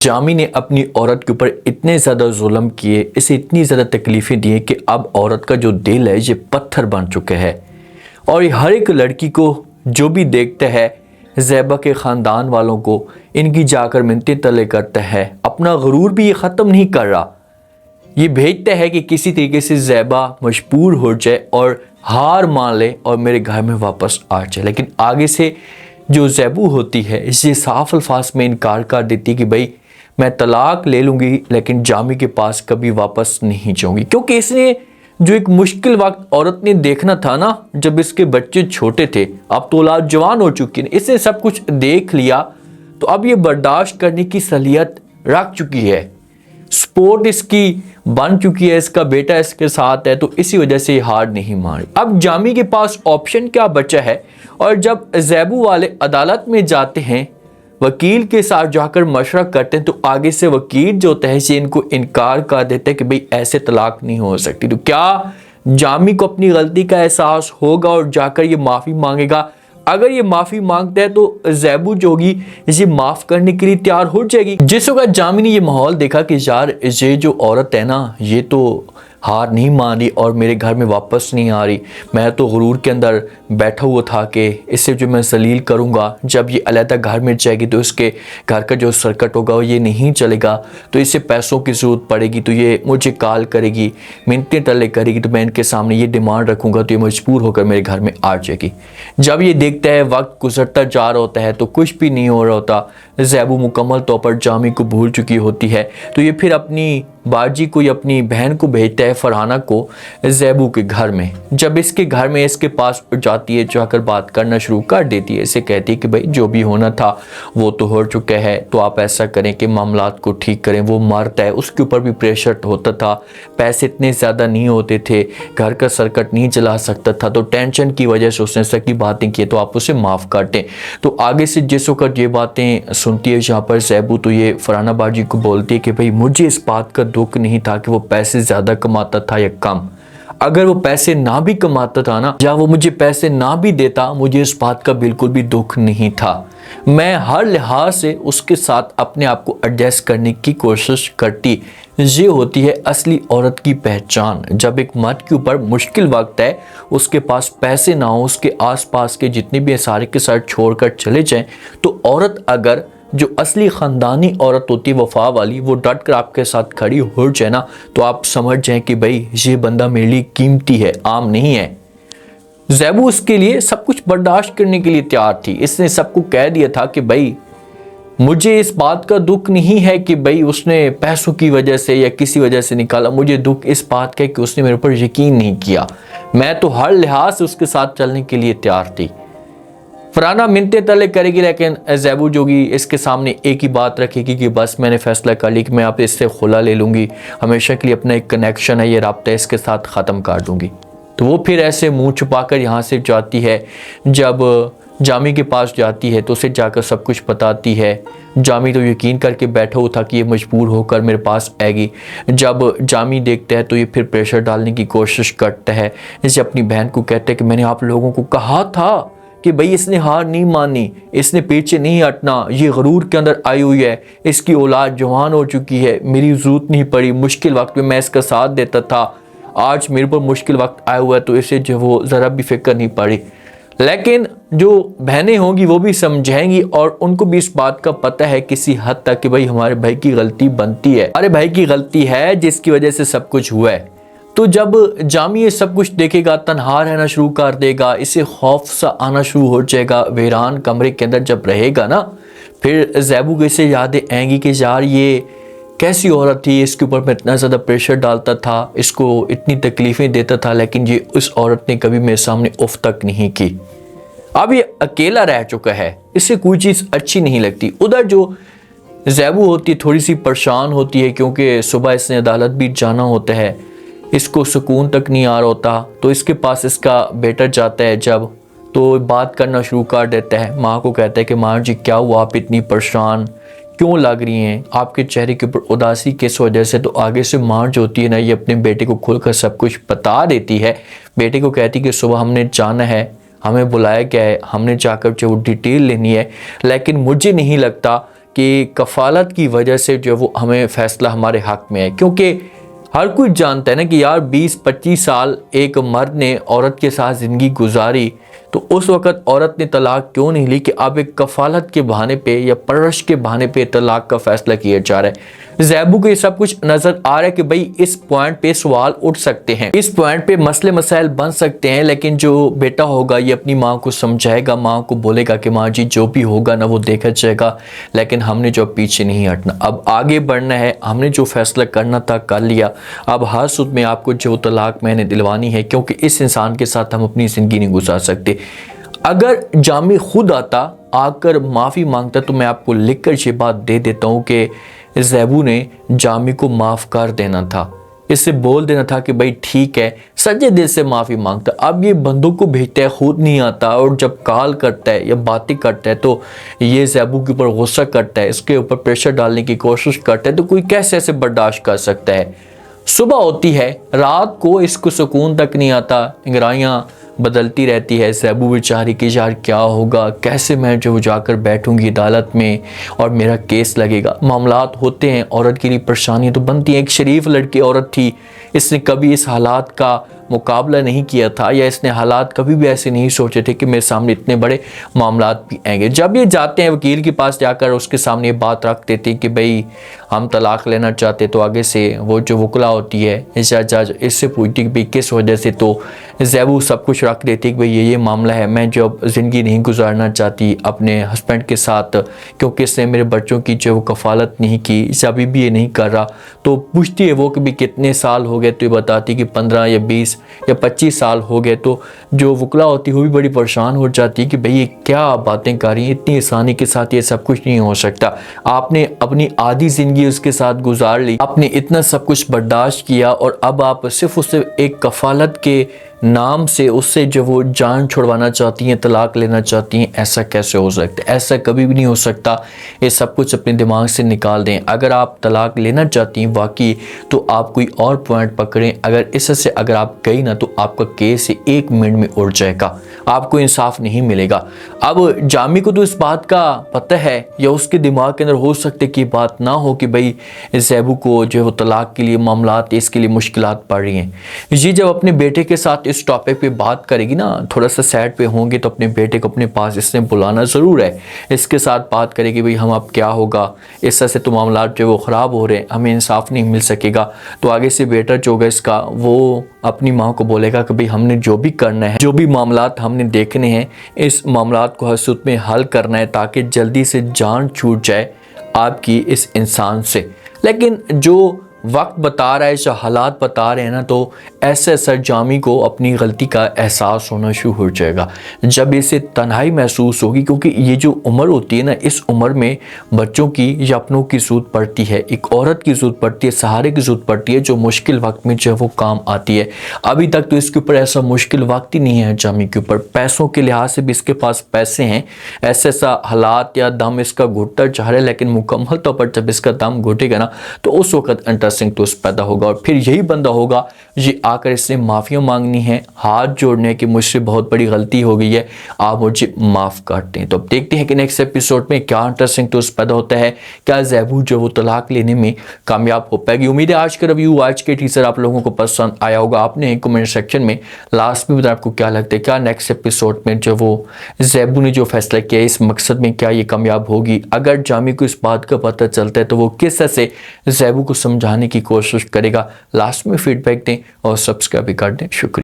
जामी ने अपनी औरत के ऊपर इतने ज़्यादा जुल्म किए, इसे इतनी ज़्यादा तकलीफ़ें दी कि अब औरत का जो दिल है ये पत्थर बन चुका है। और हर एक लड़की को जो भी देखता है, ज़ैबा के ख़ानदान वालों को इनकी जाकर मिन्नतें तले करता है। अपना गुरूर भी ये ख़त्म नहीं कर रहा, ये भेजता है कि किसी तरीके से ज़ैबा मजबूर हो जाए और हार मान ले और मेरे घर में वापस आ जाए। लेकिन आगे से जो ज़ैबू होती है इसे साफ अल्फाज में इनकार कर देती कि भाई मैं तलाक ले लूँगी लेकिन जामी के पास कभी वापस नहीं जाऊँगी, क्योंकि इसने जो एक मुश्किल वक्त औरत ने देखना था ना, जब इसके बच्चे छोटे थे, अब तो औलाद जवान हो चुकी है, इसने सब कुछ देख लिया तो अब ये बर्दाश्त करने की सलीयत रख चुकी है। सपोर्ट इसकी बन चुकी है, इसका बेटा इसके साथ है, तो इसी वजह से हार नहीं मारी। अब जामी के पास ऑप्शन क्या बचा है? और जब ज़ैबू वाले अदालत में जाते हैं, वकील के साथ जाकर मशवरा करते हैं, तो आगे से वकील जो होता है इनको इनकार कर देते हैं कि भाई ऐसे तलाक नहीं हो सकती। तो क्या जामी को अपनी गलती का एहसास होगा और जाकर ये माफ़ी मांगेगा? अगर ये माफ़ी मांगता है तो ज़ैबू जो होगी इसे माफ़ करने के लिए तैयार हो जाएगी। जिस वक्त जामी ने ये माहौल देखा कि यार ये जो औरत है ना, ये तो हार नहीं मान रही और मेरे घर में वापस नहीं आ रही, मैं तो गुरूर के अंदर बैठा हुआ था कि इससे जो मैं जलील करूँगा, जब ये अलहदा घर में जाएगी तो इसके घर का जो सर्कट होगा वो ये नहीं चलेगा, तो इसे पैसों की ज़रूरत पड़ेगी, तो ये मुझे कॉल करेगी, मिन्नतें टले करेगी, तो मैं इनके सामने ये डिमांड रखूँगा तो ये मजबूर होकर मेरे घर में आ जाएगी। जब ये देखता है वक्त गुजरता जा रहा होता है तो कुछ भी नहीं हो रहा होता, ज़ैबू मुकम्मल तौर पर जामी को भूल चुकी होती है, तो ये फिर अपनी बाजी को या अपनी बहन को भेजता है, फरहाना को, ज़ैबू के घर में। जब इसके घर में इसके पास जाती है, जाकर बात करना शुरू कर देती है, इसे कहती है कि भाई जो भी होना था वो तो हो चुका है, तो आप ऐसा करें कि मामलात को ठीक करें। वो मर्द है, उसके ऊपर भी प्रेशर होता था, पैसे इतने ज़्यादा नहीं होते थे, घर का सर्कट नहीं चला सकता था, तो टेंशन की वजह से उसने सख्ती बातें की, तो आप उसे माफ़ कर दें। तो आगे से जिस वक्त ये बातें सुनती है यहाँ पर ज़ैबू, तो ये फरहाना बाजी को बोलती है कि भाई मुझे इस बात का दुख नहीं था कि वो पैसे ज़्यादा कमाता था या कम। अगर वो पैसे ना भी कमाता था ना, या वो मुझे पैसे ना भी देता, मुझे इस बात का बिल्कुल भी दुख नहीं था। मैं हर लिहाज से उसके साथ अपने आप को एडजस्ट करने की कोशिश करती। ये होती है असली औरत की पहचान। जब एक मर्द के ऊपर मुश्किल वक्त है, उसके पास पैसे ना हो, उसके आसपास के जितने भी सारे के साथ छोड़कर चले जाएं, तो औरत अगर जो असली ख़ानदानी औरत होती है वफा वाली, वो डट कर आपके साथ खड़ी हो जाए ना, तो आप समझ जाएं कि भाई ये बंदा मेरे लिए कीमती है, आम नहीं है। ज़ैबू उसके लिए सब कुछ बर्दाश्त करने के लिए तैयार थी। इसने सबको कह दिया था कि भाई मुझे इस बात का दुख नहीं है कि भाई उसने पैसों की वजह से या किसी वजह से निकाला, मुझे दुख इस बात का है कि उसने मेरे ऊपर यकीन नहीं किया। मैं तो हर लिहाज से उसके साथ चलने के लिए तैयार थी। फरहाना मिन्नतें तले करेगी, लेकिन ज़ैबू जोगी इसके सामने एक ही बात रखेगी कि बस मैंने फ़ैसला कर लिया कि मैं आप इससे खुला ले लूँगी, हमेशा के लिए अपना एक कनेक्शन है, ये राब्ता इसके साथ ख़त्म कर दूँगी। तो वो फिर ऐसे मुंह छुपाकर यहाँ से जाती है। जब जामी के पास जाती है तो उसे जाकर सब कुछ बताती है। जामी तो यकीन करके बैठा हुआ था कि ये मजबूर होकर मेरे पास आएगी। जब जामी देखता है तो ये फिर प्रेशर डालने की कोशिश करता है। इसे अपनी बहन को कहता है कि मैंने आप लोगों को कहा था कि भाई इसने हार नहीं मानी, इसने पीछे नहीं हटना, ये गरूर के अंदर आई हुई है, इसकी औलाद जवान हो चुकी है, मेरी ज़रूरत नहीं पड़ी, मुश्किल वक्त में मैं इसका साथ देता था, आज मेरे पर मुश्किल वक्त आया हुआ है तो इसे जो वो ज़रा भी फिक्र नहीं पड़ी। लेकिन जो बहनें होंगी वो भी समझाएंगी और उनको भी इस बात का पता है किसी हद तक कि भाई हमारे भाई की गलती बनती है, हमारे भाई की गलती है जिसकी वजह से सब कुछ हुआ है। तो जब जामी ये सब कुछ देखेगा, तन्हा रहना शुरू कर देगा, इसे खौफ सा आना शुरू हो जाएगा। वीरान कमरे के अंदर जब रहेगा ना, फिर ज़ैबू को इसे यादें आएंगी कि यार ये कैसी औरत थी, इसके ऊपर मैं इतना ज़्यादा प्रेशर डालता था, इसको इतनी तकलीफ़ें देता था, लेकिन ये उस औरत ने कभी मेरे सामने उफ तक नहीं की। अब ये अकेला रह चुका है, इससे कोई चीज़ अच्छी नहीं लगती। उधर जो ज़ैबू होती है थोड़ी सी परेशान होती है, क्योंकि सुबह इसने अदालत भी जाना होता है, इसको सुकून तक नहीं आ रहा होता। तो इसके पास इसका बेटा जाता है जब, तो बात करना शुरू कर देता है। माँ को कहता है कि माँ जी क्या हुआ, आप इतनी परेशान क्यों लग रही हैं, आपके चेहरे के ऊपर उदासी किस वजह से? तो आगे से माँ जो होती है ना, ये अपने बेटे को खुलकर सब कुछ बता देती है। बेटे को कहती है कि सुबह हमने जाना है, हमें बुलाया गया है, हमने जाकर जो डिटेल लेनी है, लेकिन मुझे नहीं लगता कि कफालत की वजह से जो वो हमें फ़ैसला हमारे हक़ में है, क्योंकि हर कोई जानता है ना कि यार 20-25 साल एक मर्द ने औरत के साथ ज़िंदगी गुजारी, तो उस वक़्त औरत ने तलाक क्यों नहीं ली कि अब एक कफालत के बहाने पे या परवरिश के बहाने पे तलाक का फ़ैसला किया जा रहा है। ज़ैबू को ये सब कुछ नज़र आ रहा है कि भाई इस पॉइंट पे सवाल उठ सकते हैं, इस पॉइंट पे मसले मसाइल बन सकते हैं, लेकिन जो बेटा होगा ये अपनी माँ को समझाएगा, माँ को बोलेगा कि माँ जी जो भी होगा ना वो देखा जाएगा, लेकिन हमने जो पीछे नहीं हटना, अब आगे बढ़ना है, हमने जो फैसला करना था कर लिया, अब हर सूद में आपको जो तलाक मैंने दिलवानी है, क्योंकि इस इंसान के साथ हम अपनी ज़िंदगी नहीं गुजार सकते। अगर जामी खुद आता आकर माफ़ी मांगता तो मैं आपको लिख कर ये बात दे देता हूँ कि ज़ैबू ने जामी को माफ़ कर देना था, इससे बोल देना था कि भाई ठीक है, सच्चे दिल से माफ़ी मांगता। अब ये बंदों को भेजता है, खुद नहीं आता, और जब कॉल करता है या बातें करता है तो ये ज़ैबू के ऊपर गुस्सा करता है, इसके ऊपर प्रेशर डालने की कोशिश करता है, तो कोई कैसे ऐसे बर्दाश्त कर सकता है। सुबह होती है, रात को इसको सुकून तक नहीं आता, इंगराइयाँ बदलती रहती है। ज़ैबू बेचारी कि यार क्या होगा, कैसे मैं जो जाकर बैठूंगी अदालत में और मेरा केस लगेगा। मामलात होते हैं, औरत के लिए परेशानी तो बनती है। एक शरीफ लड़की औरत थी, इसने कभी इस हालात का मुकाबला नहीं किया था, या इसने हालात कभी भी ऐसे नहीं सोचे थे कि मेरे सामने इतने बड़े मामलात भी आएंगे। जब ये जाते हैं वकील के पास, जाकर उसके सामने ये बात रख देते हैं कि भाई हम तलाक लेना चाहते, तो आगे से वो जो वकला होती है जज इससे पूछती कि भाई किस वजह से, तो ज़ैबू सब कुछ रख देती कि भाई ये मामला है, मैं जो ज़िंदगी नहीं गुजारना चाहती अपने हस्बैंड के साथ, क्योंकि इसने मेरे बच्चों की जो कफ़ालत नहीं की, इसे अभी भी ये नहीं कर रहा। तो पूछती है वो कि भाई कितने साल हो गए, तो ये बताती कि 15 या 20 या 25 साल हो गए। तो जो वकला होती है वो भी बड़ी परेशान हो जाती है कि भाई ये क्या बातें कर रही हैं, इतनी आसानी के साथ ये सब कुछ नहीं हो सकता, आपने अपनी आधी ज़िंदगी उसके साथ गुजार ली, आपने इतना सब कुछ बर्दाश्त किया, और अब आप सिर्फ उससे एक कफ़ालत के नाम से उससे जो वो जान छुड़वाना चाहती हैं, तलाक लेना चाहती हैं। ऐसा कैसे हो सकता है? ऐसा कभी भी नहीं हो सकता। ये सब कुछ अपने दिमाग से निकाल दें। अगर आप तलाक लेना चाहती हैं वाकई, तो आप कोई और पॉइंट पकड़ें। अगर इससे अगर आप गई ना, तो आपका केस 1 मिनट में उड़ जाएगा, आपको इंसाफ नहीं मिलेगा। अब जामी को तो इस बात का पता है, या उसके दिमाग के अंदर हो सकते कि बात ना हो कि भाई ज़ैबू को जो है वो तलाक के लिए मामलात, इसके लिए मुश्किलात पड़ रही हैं। ये जब अपने बेटे के साथ इस टॉपिक पे बात करेगी ना, थोड़ा सा सैड पे होंगे, तो अपने बेटे को अपने पास इसने बुलाना ज़रूर है, इसके साथ बात करेगी भाई हम अब क्या होगा, इस तरह से तो मामला जो वो ख़राब हो रहे हैं, हमें इंसाफ नहीं मिल सकेगा। तो आगे से बेटा जो होगा इसका, वो अपनी माँ को बोलेगा कि भाई हमने जो भी करना है, जो भी मामलात हमने देखने हैं, इस मामलात को हसूत में हल करना है, ताकि जल्दी से जान छूट जाए आपकी इस इंसान से। लेकिन जो वक्त बता रहा है, जो हालात बता रहे हैं ना, तो ऐसे सर जामी को अपनी गलती का एहसास होना शुरू हो जाएगा जब इसे तन्हाई महसूस होगी, क्योंकि ये जो उम्र होती है ना, इस उम्र में बच्चों की या अपनों की ज़रूरत पड़ती है, एक औरत की ज़रूरत पड़ती है, सहारे की ज़रूरत पड़ती है, जो मुश्किल वक्त में जो है वो काम आती है। अभी तक तो इसके ऊपर ऐसा मुश्किल वक्त ही नहीं है जामी के ऊपर, पैसों के लिहाज से भी इसके पास पैसे हैं, ऐसा हालात या दम इसका घुटता जा रहा है, लेकिन मुकम्मल तौर पर जब इसका दम घुटेगा ना, तो उस वक्त इंटरेस्टिंग तो पैदा होगा, और फिर यही बंदा होगा ये आकर इसने माफ़िया मांगनी है, हाथ जोड़ने की मुझसे बहुत बड़ी गलती हो गई है, आप मुझे माफ़ कर दें। तो अब देखते हैं कि नेक्स्ट एपिसोड में क्या इंटरेस्टिंग तो पैदा होता है, क्या ज़ैबू जो वो तलाक लेने में कामयाब हो पाएगी। उम्मीद है आज का रिव्यू, आज के टीजर आप लोगों को पसंद आया होगा। आपने कमेंट सेक्शन में लास्ट में बताया आपको क्या लगता है, क्या नेक्स्ट एपिसोड में जो वो ज़ैबू ने जो फैसला किया इस मकसद में क्या ये कामयाब होगी। अगर जामी को इस बात का पता चलता है तो वो किस तरह से ज़ैबू को समझाने की कोशिश करेगा। लास्ट में फीडबैक दें और सब्सक्राइब भी कर दें। शुक्रिया।